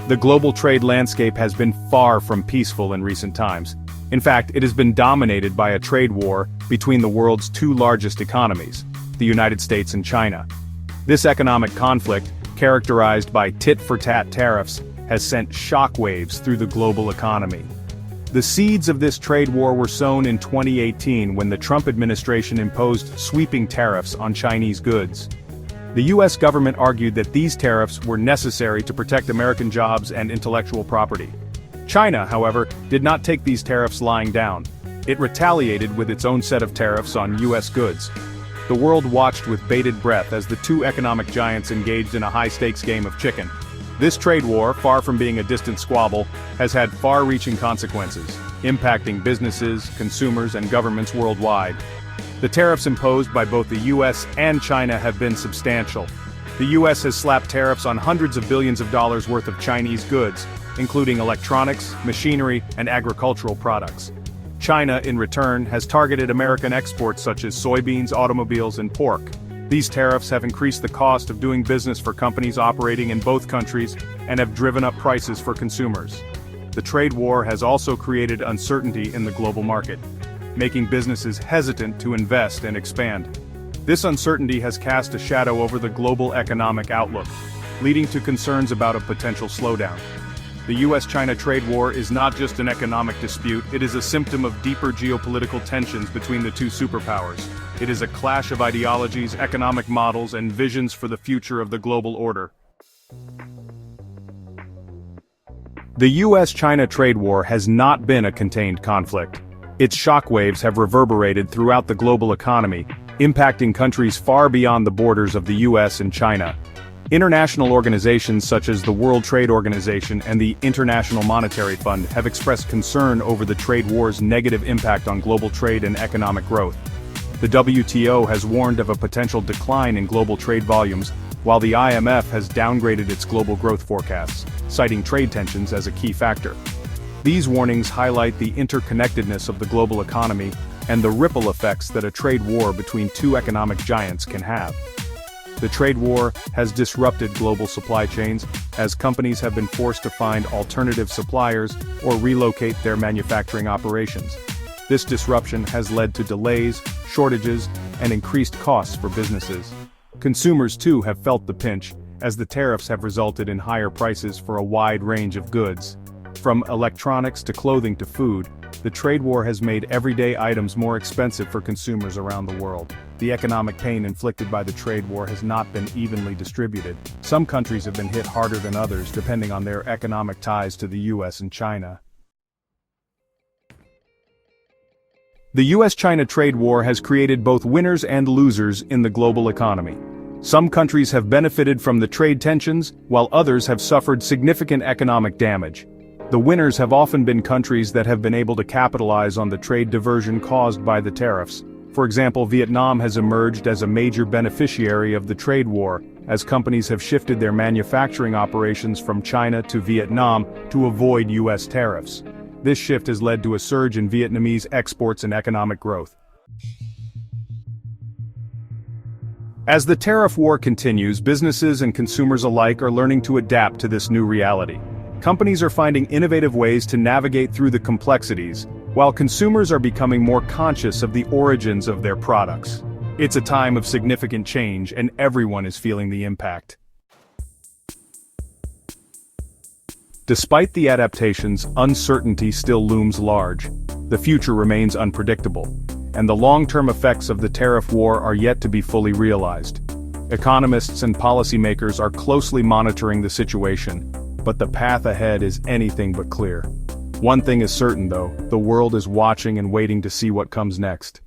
The global trade landscape has been far from peaceful in recent times. In fact, it has been dominated by a trade war between the world's two largest economies, the United States and China. This economic conflict, characterized by tit-for-tat tariffs, has sent shockwaves through the global economy. The seeds of this trade war were sown in 2018 when the Trump administration imposed sweeping tariffs on Chinese goods. The U.S. government argued that these tariffs were necessary to protect American jobs and intellectual property. China, however, did not take these tariffs lying down. It retaliated with its own set of tariffs on U.S. goods. The world watched with bated breath as the two economic giants engaged in a high-stakes game of chicken. This trade war, far from being a distant squabble, has had far-reaching consequences, impacting businesses, consumers, and governments worldwide. The tariffs imposed by both the U.S. and China have been substantial. The U.S. has slapped tariffs on hundreds of billions of dollars worth of Chinese goods, including electronics, machinery, and agricultural products. China, in return, has targeted American exports such as soybeans, automobiles, and pork. These tariffs have increased the cost of doing business for companies operating in both countries and have driven up prices for consumers. The trade war has also created uncertainty in the global market, making businesses hesitant to invest and expand. This uncertainty has cast a shadow over the global economic outlook, leading to concerns about a potential slowdown. The U.S.-China trade war is not just an economic dispute, it is a symptom of deeper geopolitical tensions between the two superpowers. It is a clash of ideologies, economic models, and visions for the future of the global order. The U.S.-China trade war has not been a contained conflict. Its shockwaves have reverberated throughout the global economy, impacting countries far beyond the borders of the U.S. and China. International organizations such as the World Trade Organization and the International Monetary Fund have expressed concern over the trade war's negative impact on global trade and economic growth. The WTO has warned of a potential decline in global trade volumes, while the IMF has downgraded its global growth forecasts, citing trade tensions as a key factor. These warnings highlight the interconnectedness of the global economy and the ripple effects that a trade war between two economic giants can have. The trade war has disrupted global supply chains, as companies have been forced to find alternative suppliers or relocate their manufacturing operations. This disruption has led to delays, shortages, and increased costs for businesses. Consumers too have felt the pinch, as the tariffs have resulted in higher prices for a wide range of goods. From electronics to clothing to food, the trade war has made everyday items more expensive for consumers around the world. The economic pain inflicted by the trade war has not been evenly distributed. Some countries have been hit harder than others depending on their economic ties to the US and China. The US-China trade war has created both winners and losers in the global economy. Some countries have benefited from the trade tensions, while others have suffered significant economic damage. The winners have often been countries that have been able to capitalize on the trade diversion caused by the tariffs. For example, Vietnam has emerged as a major beneficiary of the trade war, as companies have shifted their manufacturing operations from China to Vietnam to avoid US tariffs. This shift has led to a surge in Vietnamese exports and economic growth. As the tariff war continues, businesses and consumers alike are learning to adapt to this new reality. Companies are finding innovative ways to navigate through the complexities, while consumers are becoming more conscious of the origins of their products. It's a time of significant change, and everyone is feeling the impact. Despite the adaptations, uncertainty still looms large. The future remains unpredictable, and the long-term effects of the tariff war are yet to be fully realized. Economists and policymakers are closely monitoring the situation, but the path ahead is anything but clear. One thing is certain though, the world is watching and waiting to see what comes next.